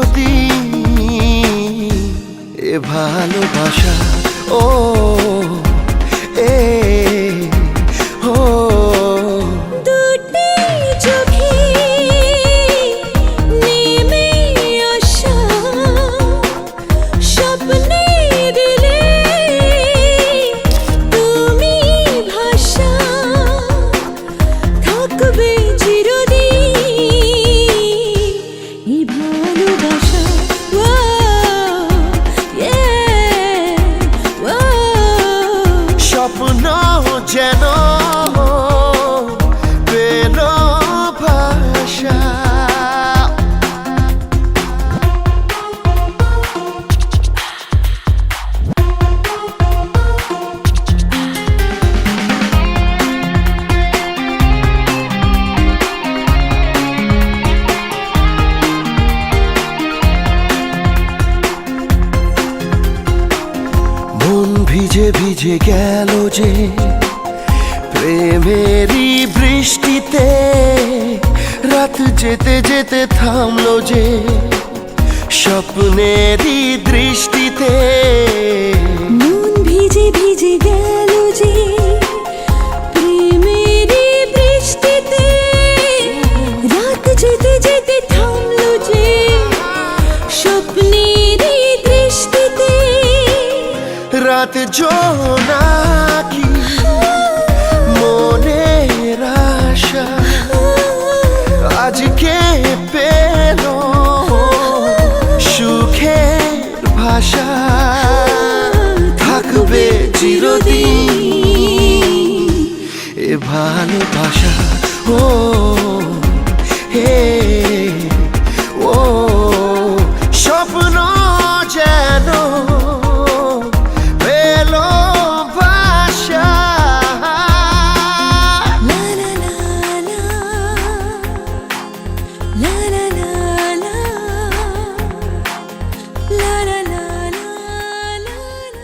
চিরদিন এ ভালোবাসা ও এ ও দুটি চোখে নেমে আসা স্বপ্নে দিলে তুমি ভাষা থাকবে চিরদিন এই ভালোবাসা স্বপ্ন যেন পেল ভাষা মন ভিজে ভিজে গেল যে প্রেমেরই বৃষ্টিতে রাত যেতে যেতে থামলো যে স্বপ্নেরই দৃষ্টিতে মন ভিজে ভিজে গেল যে প্রেমেরই বৃষ্টিতে রাত যেতে যেতে থামলো যে স্বপ্নেরই দৃষ্টিতে রাত জোনাকি মনের আশা আজকে পেল সুখের ভাষা থাকবে চিরদিন এ ভালোবাসা ও হে ও স্বপ্ন যেন পেল ভাষা লা লা লা লা লা লা লা লা লা লা লা লা।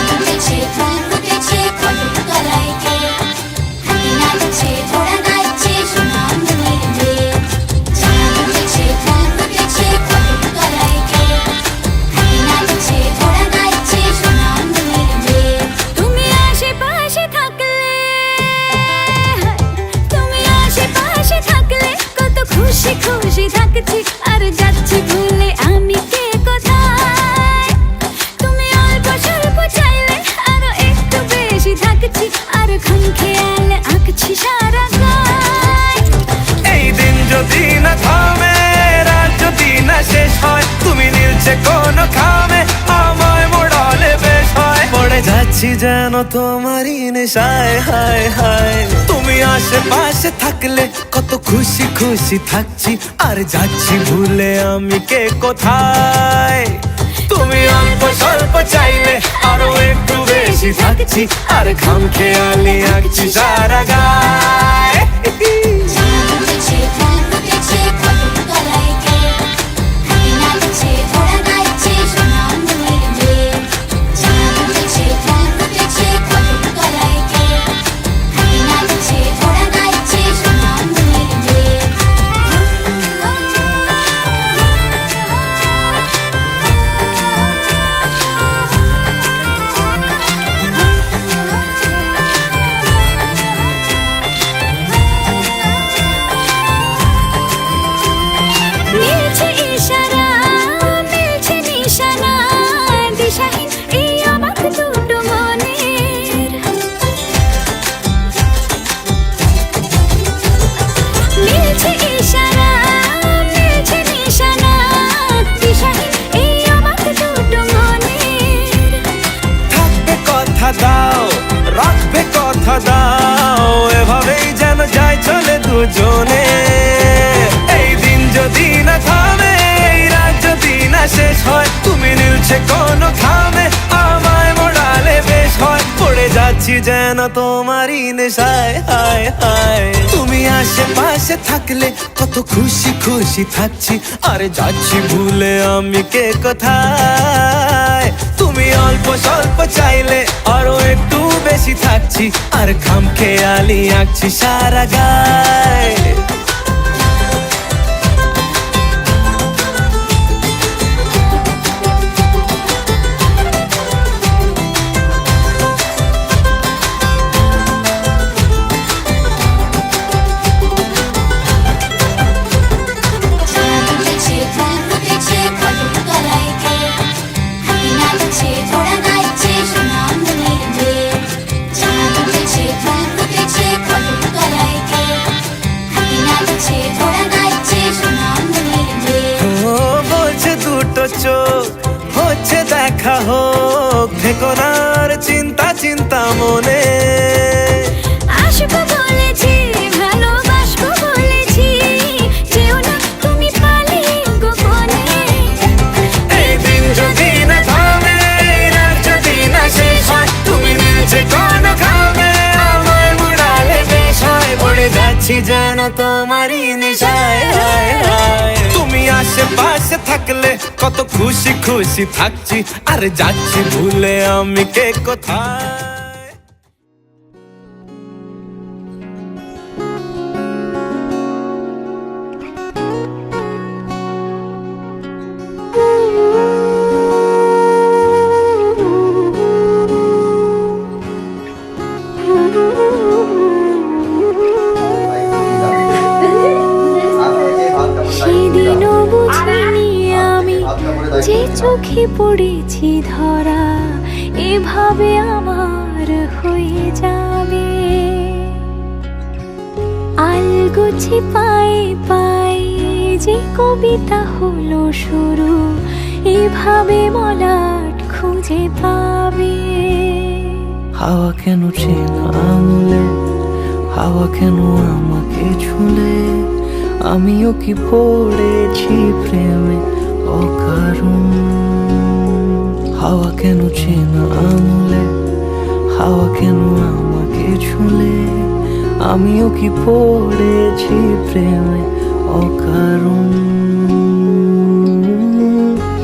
ফুটেছে ফুল ফুটেছে কদম তলায় কে হাতি নাচছে ঘোড়া নাচছে সোনা মনের মেয়ে ফুটেছে ফুল ফুটেছে কদম তলায় কে হাতি নাচছে ঘোড়া নাচছে সোনা মনের মেয়ে তুমি আশেপাশে থাকলে, তুমি আশেপাশে থাকলে কত খুশি খুশি থাকছি আর যাচ্ছি ভুলে আমি কে কোথায়। তুমি অল্প স্বল্প চাইলে আরো একটু বেশি থাকছি আর খাম খেয়াল আঁকছি সারা গায়। এই দিন যদি না থামে, রাত যদি না শেষ হয়, তুমি নীলছে কোন খামে আমায় মোড়ালে বেশ হয়। পড়ে যাচ্ছি যেন তোমারই নেশায়, হায় হায়। তুমি আশেপাশে থাকলে কত খুশি খুশি থাকছি আর যাচ্ছি ভুলে আমি কে কোথায়। তুমি অল্প স্বল্প চাইলে আরো একটু বেশি থাকছি আর খাম খেয়ালি আঁকছি সারা গায়। ফুটেছে ফুল ফুটেছে কদম তলায় কে হাতি নাচছে ঘোড়া নাচছে সোনা মনের মেয়ে ফুটেছে ফুল ফুটেছে কদম তলায় কে হাতি নাচছে ঘোড়া নাচছে সোনা মনের মেয়ে মিলছে ইশারা, মিলছে নিশানা, দিশাহীন এই অবাক দুটো মনের। মিলছে ইশারা, মিলছে নিশানা, দিশাহীন এই অবাক দুটো মনের। থাকবে কথা দাও, রাখবে কথা দাও, এভাবেই যেন যায় চলে দুজনে। এই দিন যদি না থামে, এই রাত যদি না শেষ হয়, তুমি নীলছে কোন খামে আমায় মোড়ালে বেশ হয়। পড়ে যাচ্ছি যেন তোমারই নেশায়, হায় হায়। তুমি আশেপাশে থাকলে কত খুশি খুশি থাকছি আর যাচ্ছি ভুলে আমি কে কোথায়। তুমি অল্প স্বল্প চাইলে আরো একটু বেশি থাকছি আর খাম খেয়ালি আঁকছি সারা গায়। ফুটেছে ফুল ফুটেছে কদম তলায় কে হাতি নাচছে ঘোড়া নাচছে সোনা মনের মেয়ে ফুটেছে ফুল ফুটেছে কদম তলায় কে হাতি নাচছে ঘোড়া নাচছে সোনা মনের মেয়ে ও বলছে দুটো চোখ হচ্ছে দেখা হোক, থেকো না আর চিন্তা চিন্তা মনে। আসবো বলেছি, ভালোবাসবো বলেছি, যেও না তুমি পালিয়ে গোপনে। এই দিন যদি না থামে, এই রাত যদি না শেষ হয়, তুমি নীলছে কোন খামে আমায় মোড়ালে বেশ হয়। পড়ে যাচ্ছি যেন তোমারই নেশায়, হায় হায়। তুমি আশেপাশে থাকলে কত খুশি খুশি থাকছি আর যাচ্ছি ভুলে আমি কে কোথায়। চোখে পড়েছি ধরা, এভাবে আমার হয়ে যাবে। আলগোছে পায়ে পায়ে যে কবিতা হলো শুরু, এভাবে মলাট খুঁজে পাবে। হাওয়া কেন চেনা আঙুলে, হাওয়া কেন আমাকে ছুলে, আমিও কি পড়েছি প্রেমে অকারণ। হাওয়া কেন চেনা আঙুলে, হাওয়া কেন আমাকে ছুলে, আমিও কি পড়েছি প্রেমে অকারণ।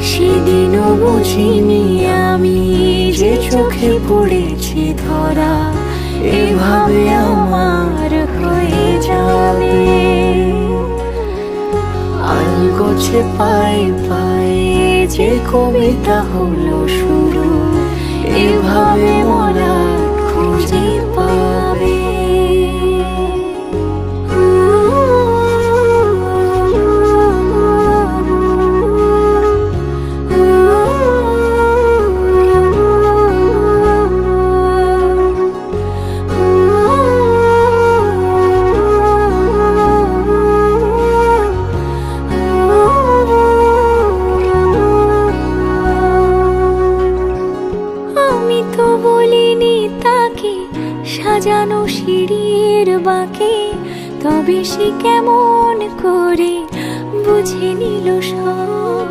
সেদিনও বুঝিনি আমি যে চোখে পড়েছি ধরা, এভাবে আমার হয়ে যাবে। আলগোছে পায়ে পায়ে যে কবিতা হলো শুরু, এভাবে মলাট খুঁজে পাবে। আমি তো বলিনি তাকে সাজানো সিঁড়ির বাঁকে, তবে সে কেমন করে বুঝে নিল সব।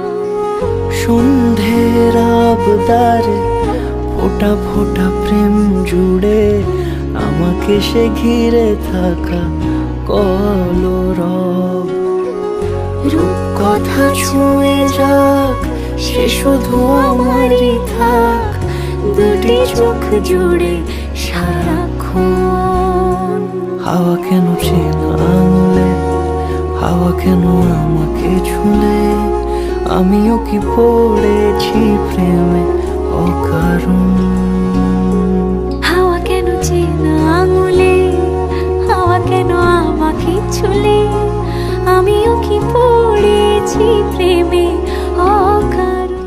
সন্ধ্যের আবদারে ফোটা ফোটা প্রেম জুড়ে, আমাকে সে ঘিরে থাকা কলরব। রূপকথা ছুঁয়ে যাক, সে শুধু আমারই থাক, দুটি চোখ জুড়ে সারাক্ষণ। হাওয়া কেন চেনা আঙুলে, হাওয়া কেন আমাকে ছুলে, আমিও কি পড়েছি প্রেমে অকারণ। হাওয়া কেন চেনা আঙুলে, হাওয়া কেন আমাকে ছুলে, আমিও কি পড়েছি প্রেমে অকারণ।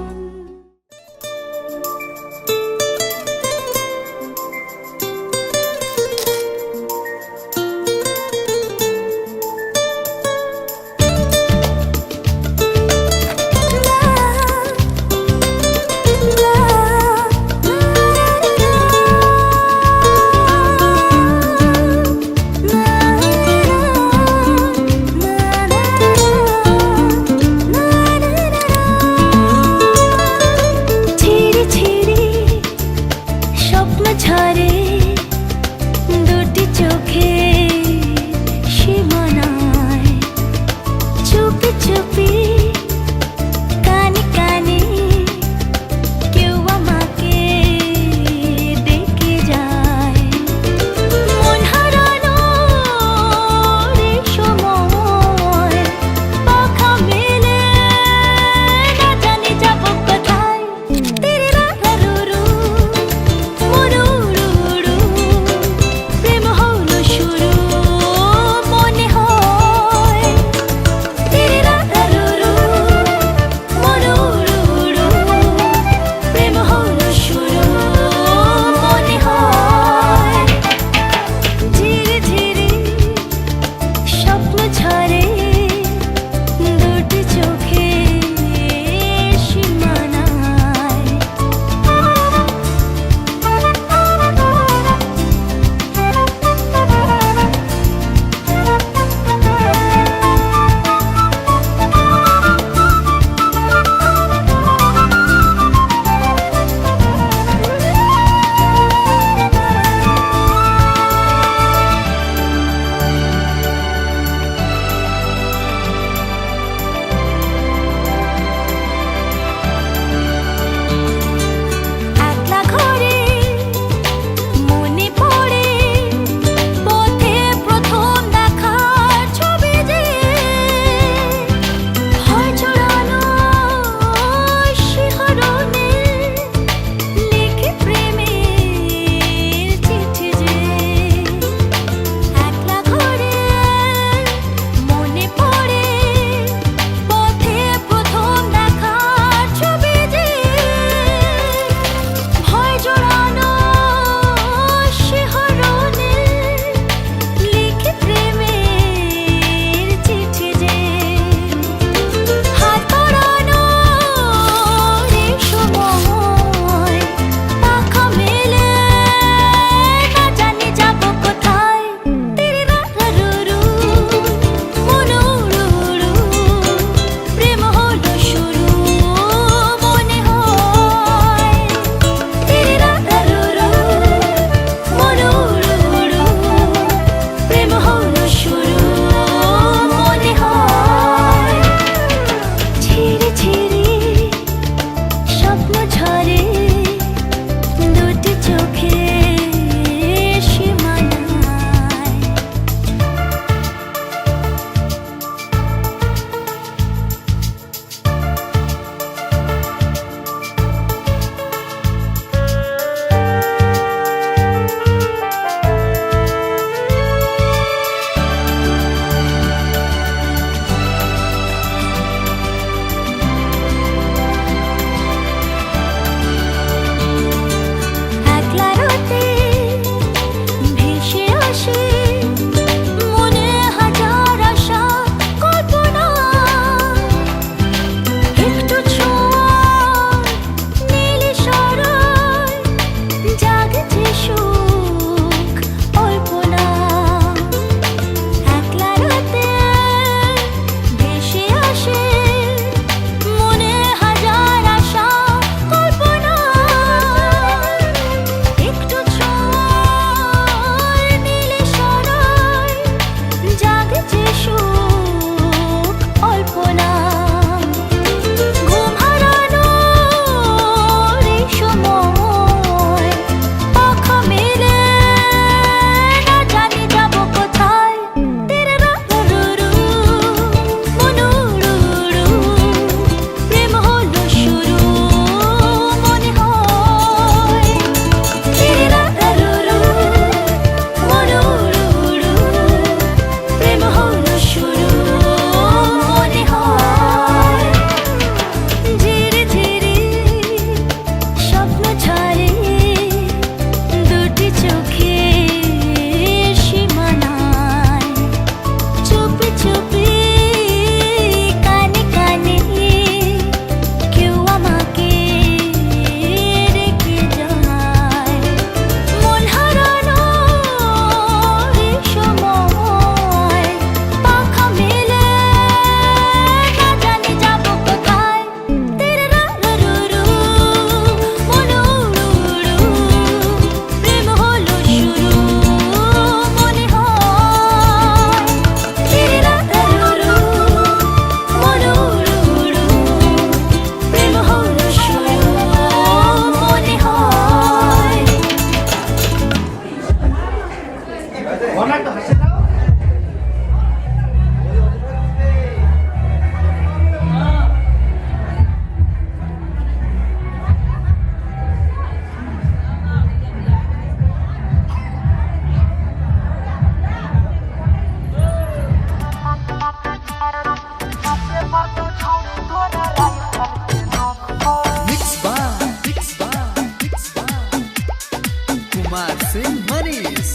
कुमार सिंह मनीष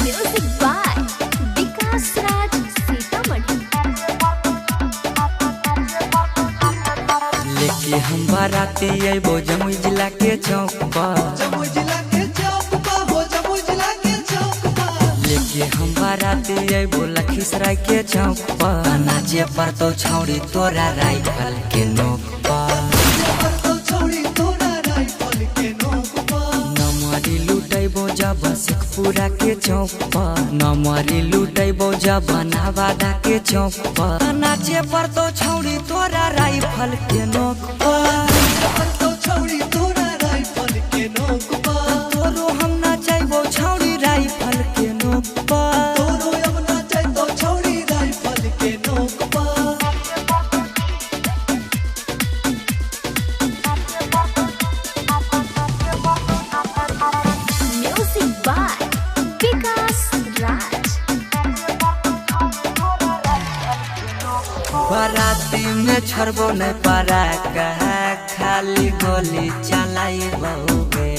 म्यूजिक बाय विकास राज सीतामढ़ी। लेके हम बाराती अबो जमुई जिला के चौक पर लेके हम बाराती अबो लखीसराय के चौक पर नाचे पर तो छौड़ी तोरा राइफल के नोक पर नमरी लुटैबो जब शेखपुरा के चौक पर नमरी लुटैबो जब नवादा के चौक पर नाचे पर तो छौड़ी तोरा राइफल के नोक पर तोरो हम नाचैबो छौड़ी राइफल के नोक पर म्यूजिक बाय विकास राज। बाराती में छड़बो नहीं पारा कहा खाली गोली चलाई बहुगे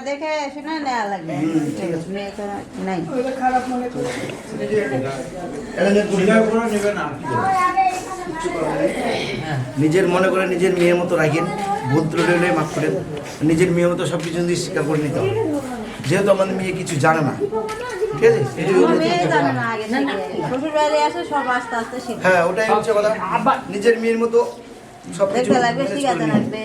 দেখে শুনে নেওয়া লাগবে নাই নিজের মনে করে নিজের মেয়ের মতো রাখেন, ভুল ত্রুটি হলে মাফ করেন। নিজের মেয়ের মতো সব কিছু যদি স্বীকার করে নিতে হবে, যেহেতু আমাদের মেয়ে কিছু জানে না, ঠিক আছে? শ্বশুর বাড়ি আসে সব আস্তে আস্তে শিখবে। হ্যাঁ, ওটাই হচ্ছে কথা। নিজের মেয়ের মতো সব কিছু দেখতে লাগবে, শিখাতে লাগবে।